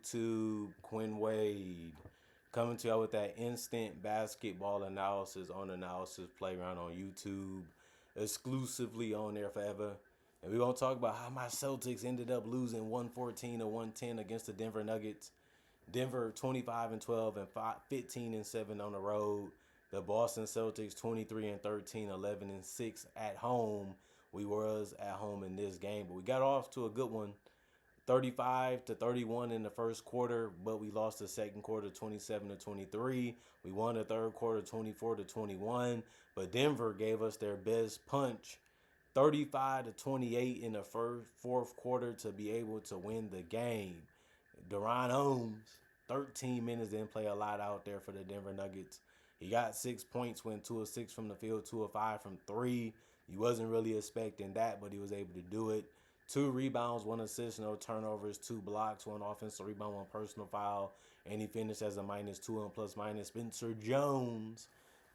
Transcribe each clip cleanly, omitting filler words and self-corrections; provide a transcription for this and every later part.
YouTube, Quinn Wade, coming to y'all with that instant basketball analysis on Analysis Playground on YouTube, exclusively on there forever. And we're going to talk about how my Celtics ended up losing 114 to 110 against the Denver Nuggets. Denver 25 and 12 and 15 and 7 on the road. The Boston Celtics 23 and 13, 11 and 6 at home. We was at home in this game, but we got off to a good one. 35 to 31 in the first quarter, but we lost the second quarter 27 to 23. We won the third quarter 24 to 21, but Denver gave us their best punch 35 to 28 in the fourth quarter to be able to win the game. Deron Holmes, 13 minutes, didn't play a lot out there for the Denver Nuggets. He got 6 points, went 2 of 6 from the field, 2 of 5 from 3. He wasn't really expecting that, but he was able to do it. 2 rebounds, 1 assist, no turnovers, 2 blocks, 1 offensive rebound, 1 personal foul, and he finished as a -2 and plus minus. Spencer Jones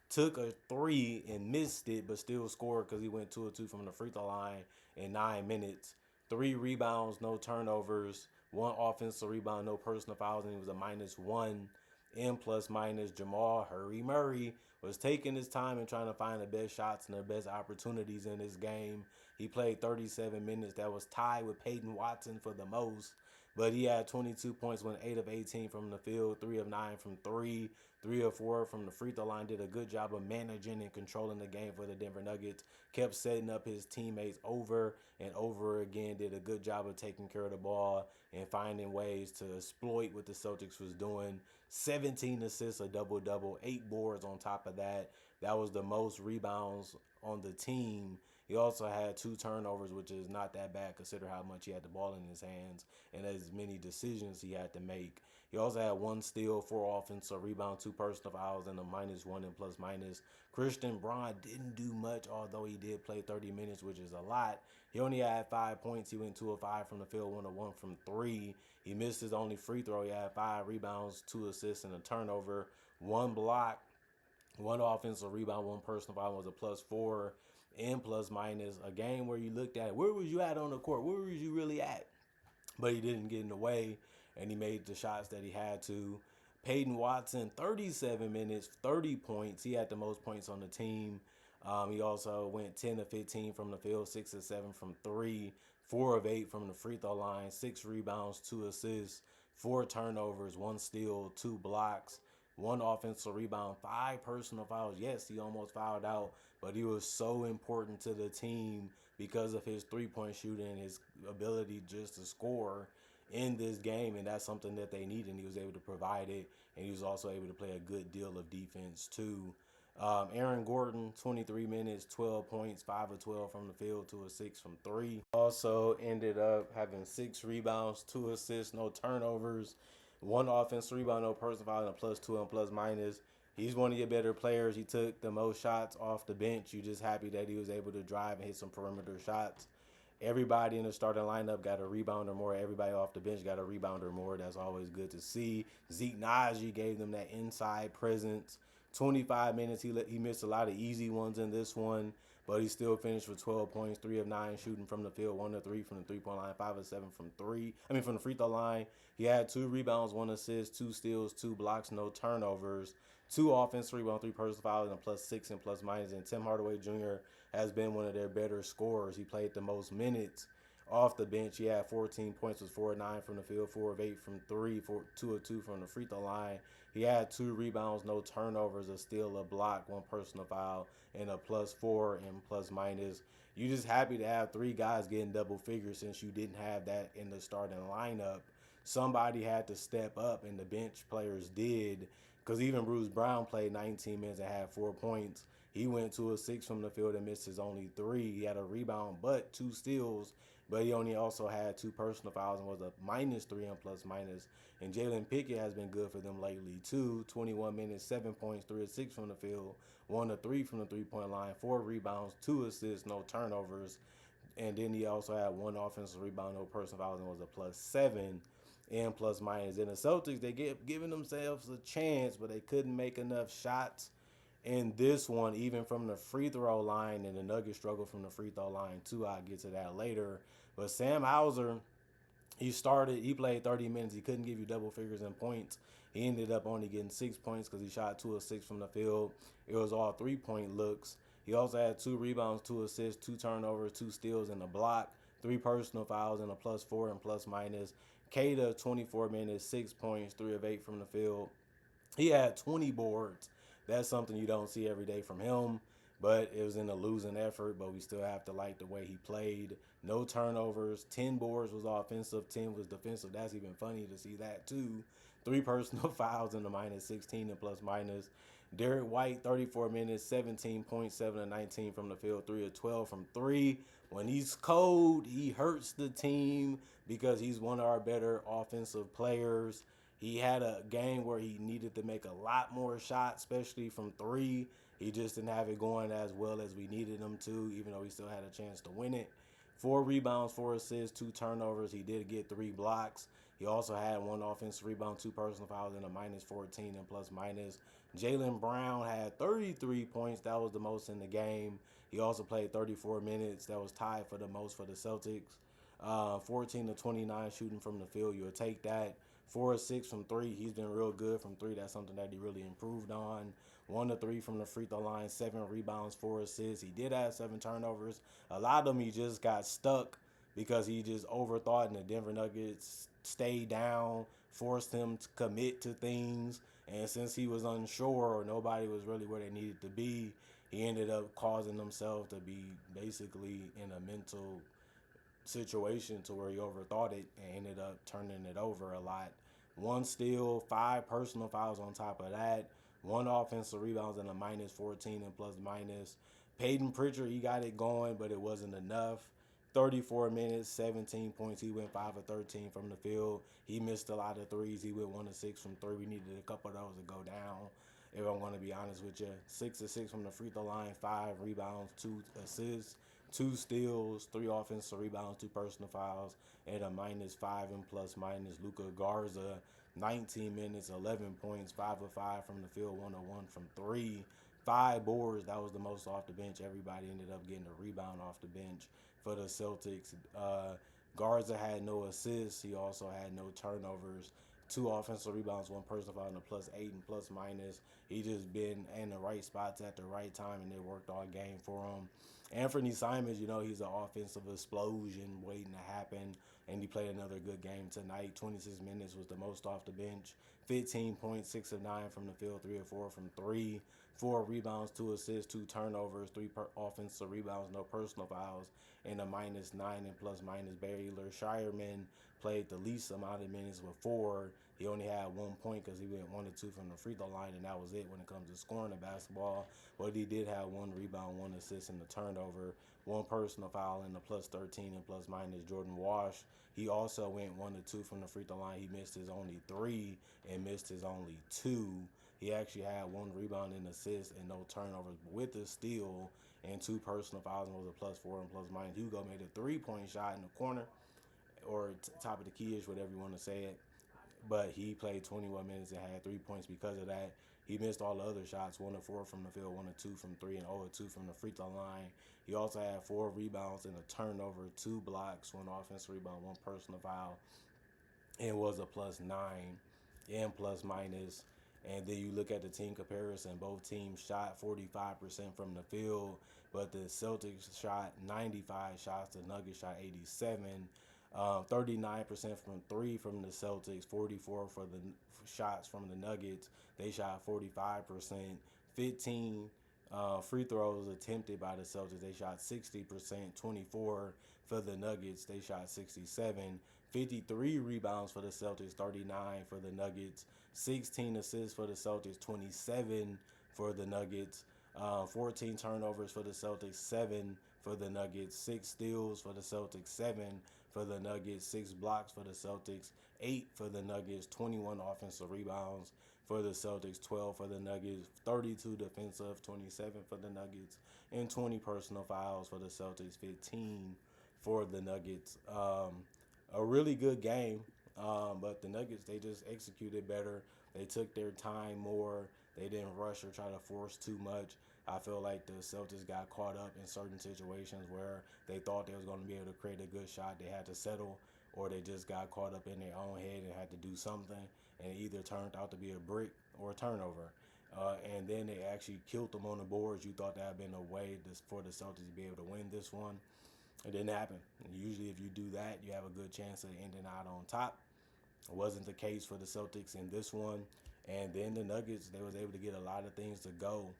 took a 3 and missed it, but still scored because he went 2 of 2 from the free throw line in 9 minutes. 3 rebounds, no turnovers, 1 offensive rebound, no personal fouls, and he was a -1 and plus minus. Jamal Hurry Murray was taking his time and trying to find the best shots and the best opportunities in this game. He played 37 minutes. That was tied with Peyton Watson for the most. But he had 22 points, went 8 of 18 from the field, 3 of 9 from 3, 3 of 4 from the free throw line. Did a good job of managing and controlling the game for the Denver Nuggets. Kept setting up his teammates over and over again. Did a good job of taking care of the ball and finding ways to exploit what the Celtics was doing. 17 assists, a double-double, 8 boards on top of that. That was the most rebounds on the team. He also had 2 turnovers, which is not that bad considering how much he had the ball in his hands and as many decisions he had to make. He also had 1 steal, 4 offensive rebound, 2 personal fouls, and a -1 and plus minus. Christian Braun didn't do much, although he did play 30 minutes, which is a lot. He only had 5 points. He went 2 of 5 from the field, 1 of 1 from 3. He missed his only free throw. He had 5 rebounds, 2 assists, and a turnover, 1 block, 1 offensive rebound, 1 personal foul, was a +4 and plus minus. A game where you looked at, where was you at on the court? Where was you really at? But he didn't get in the way, and he made the shots that he had to. Peyton Watson, 37 minutes, 30 points. He had the most points on the team. He also went 10 of 15 from the field, 6 of 7 from 3, 4 of 8 from the free throw line, 6 rebounds, 2 assists, 4 turnovers, 1 steal, 2 blocks, 1 offensive rebound, 5 personal fouls. Yes, he almost fouled out, but he was so important to the team because of his three-point shooting and his ability just to score in this game, and that's something that they need, and he was able to provide it, and he was also able to play a good deal of defense too. Aaron Gordon, 23 minutes, 12 points, 5 of 12 from the field, 2 of 6 from 3. Also ended up having 6 rebounds, 2 assists, no turnovers, 1 offensive rebound, no personal foul, and a +2 and plus minus. He's one of your better players. He took the most shots off the bench. You're just happy that he was able to drive and hit some perimeter shots. Everybody in the starting lineup got a rebound or more. Everybody off the bench got a rebound or more. That's always good to see. Zeke Naji gave them that inside presence. 25 minutes. He missed a lot of easy ones in this one, but he still finished with 12 points, 3 of 9 shooting from the field, 1 of 3 from the three-point line, 5 of 7 from from the free throw line. He had 2 rebounds, 1 assist, 2 steals, 2 blocks, no turnovers, 2 offensive rebounds, 3 personal fouls, and a +6 and plus minus. And Tim Hardaway Jr. has been one of their better scorers. He played the most minutes off the bench. He had 14 points, was 4 of 9 from the field, 4 of 8 from 3, 2 of 2 from the free throw line. He had 2 rebounds, no turnovers, a steal, a block, 1 personal foul, and a +4 and plus minus. You're just happy to have 3 guys getting double figures since you didn't have that in the starting lineup. Somebody had to step up, and the bench players did, because even Bruce Brown played 19 minutes and had 4 points. He went 2 of 6 from the field and missed his only 3. He had a rebound, but 2 steals, but he only also had 2 personal fouls and was a -3 and plus minus. And Jalen Pickett has been good for them lately too. 21 minutes, 7 points, 3 of 6 from the field, 1 of 3 from the three-point line, 4 rebounds, 2 assists, no turnovers. And then he also had 1 offensive rebound, no personal fouls, and was a +7 and plus minus. And the Celtics, they get giving themselves a chance, but they couldn't make enough shots in this one, even from the free throw line. And the Nuggets struggle from the free throw line too. I'll get to that later. But Sam Hauser, He played 30 minutes. He couldn't give you double figures in points. He ended up only getting 6 points because he shot 2 of 6 from the field. It was all 3-point looks. He also had 2 rebounds, 2 assists, 2 turnovers, 2 steals, and a block, 3 personal fouls, and a +4 and plus minus. Kada, 24 minutes, 6 points, 3 of 8 from the field. He had 20 boards. That's something you don't see every day from him, but it was in a losing effort, but we still have to like the way he played. No turnovers. 10 boards was offensive, 10 was defensive. That's even funny to see that too. 3 personal fouls in the -16 and plus minus. Derek White, 34 minutes, 17.7 and 19 from the field, 3 of 12 from 3. When he's cold, he hurts the team because he's one of our better offensive players. He had a game where he needed to make a lot more shots, especially from 3. He just didn't have it going as well as we needed him to, even though he still had a chance to win it. 4 rebounds, 4 assists, 2 turnovers. He did get 3 blocks. He also had 1 offensive rebound, 2 personal fouls, and a -14 and plus minus. Jaylen Brown had 33 points. That was the most in the game. He also played 34 minutes. That was tied for the most for the Celtics. 14 to 29 shooting from the field. You'll take that. 4 of 6 from 3. He's been real good from 3. That's something that he really improved on. 1 to 3 from the free throw line. 7 rebounds, 4 assists. He did have 7 turnovers. A lot of them he just got stuck because he just overthought, and the Denver Nuggets stayed down, forced him to commit to things. And since he was unsure or nobody was really where they needed to be, he ended up causing himself to be basically in a mental situation to where he overthought it and ended up turning it over a lot. 1 steal, 5 personal fouls on top of that, 1 offensive rebounds and a -14 and plus minus. Peyton Pritchard, he got it going, but it wasn't enough. 34 minutes, 17 points. He went 5 of 13 from the field. He missed a lot of threes. He went 1 of 6 from 3. We needed a couple of those to go down, if I'm going to be honest with you. 6 of 6 from the free throw line, 5 rebounds, 2 assists, 2 steals, 3 offensive rebounds, 2 personal fouls, and a -5 and plus minus. Luka Garza, 19 minutes, 11 points, 5 of 5 from the field, 1 of 1 from 3. 5 boards, that was the most off the bench. Everybody ended up getting a rebound off the bench for the Celtics. Garza had no assists. He also had no turnovers. 2 offensive rebounds, 1 personal foul, and a +8 and plus minus. He just been in the right spots at the right time, and it worked all game for him. Anthony Simons, he's an offensive explosion waiting to happen, and he played another good game tonight. 26 minutes was the most off the bench. 15 points, 6 of 9 from the field, 3 of 4 from 3. 4 rebounds, 2 assists, 2 turnovers, 3 offensive rebounds, no personal fouls, and a -9 and plus minus. Baylor Shireman played the least amount of minutes with 4. He only had 1 point because he went 1 to 2 from the free throw line, and that was it when it comes to scoring the basketball. But he did have 1 rebound, 1 assist, and a turnover, 1 personal foul, and a +13 and plus minus. Jordan Wash, he also went 1 to 2 from the free throw line. He missed his only 3 and missed his only 2. He actually had 1 rebound and assist and no turnovers with a steal and 2 personal fouls, and was a +4 and plus minus. Hugo made a 3-point shot in the corner, or top of the key-ish, whatever you want to say it. But he played 21 minutes and had 3 points because of that. He missed all the other shots, 1 of 4 from the field, 1 of 2 from 3, and 0 of 2 from the free throw line. He also had 4 rebounds and a turnover, 2 blocks, 1 offensive rebound, 1 personal foul, and was a +9 and plus minus. And then you look at the team comparison, both teams shot 45% from the field, but the Celtics shot 95 shots, the Nuggets shot 87. 39% from 3 from the Celtics, 44 for the shots from the Nuggets. They shot 45%. 15 free throws attempted by the Celtics. They shot 60%. 24 for the Nuggets. They shot 67. 53 rebounds for the Celtics, 39 for the Nuggets. 16 assists for the Celtics, 27 for the Nuggets. 14 turnovers for the Celtics, 7 for the Nuggets. 6 steals for the Celtics, 7 for the Nuggets. 6 blocks for the Celtics, 8 for the Nuggets. 21 offensive rebounds for the Celtics, 12 for the Nuggets. 32 defensive, 27 for the Nuggets. And 20 personal fouls for the Celtics, 15 for the Nuggets. A really good game, but the Nuggets, they just executed better. They took their time more. They didn't rush or try to force too much. I feel like the Celtics got caught up in certain situations where they thought they was going to be able to create a good shot. They had to settle or they just got caught up in their own head and had to do something, and it either turned out to be a brick or a turnover. And then they actually killed them on the boards. You thought that had been a way for the Celtics to be able to win this one. It didn't happen. And usually, if you do that, you have a good chance of ending out on top. It wasn't the case for the Celtics in this one. And then the Nuggets, they was able to get a lot of things to go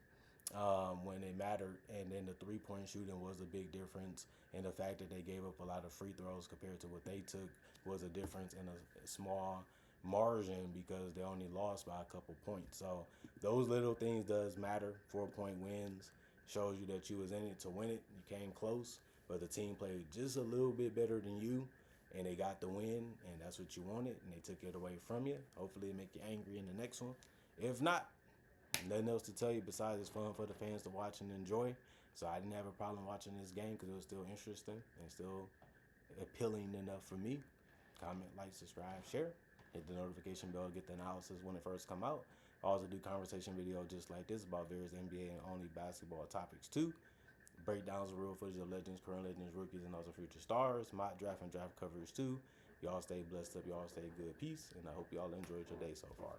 when it mattered. And then the three-point shooting was a big difference. And the fact that they gave up a lot of free throws compared to what they took was a difference in a small margin because they only lost by a couple points. So those little things does matter. 4-point wins shows you that you was in it to win it. You came close, but the team played just a little bit better than you, and they got the win, and that's what you wanted, and they took it away from you. Hopefully it make you angry in the next one. If not, nothing else to tell you besides it's fun for the fans to watch and enjoy. So I didn't have a problem watching this game because it was still interesting and still appealing enough for me. Comment, like, subscribe, share. Hit the notification bell, get the analysis when it first come out. I also do conversation video just like this about various NBA and only basketball topics too. Breakdowns of real footage of legends, current legends, rookies, and also future stars. Mock draft and draft coverage too. Y'all stay blessed up. Y'all stay good. Peace. And I hope y'all enjoyed your day so far.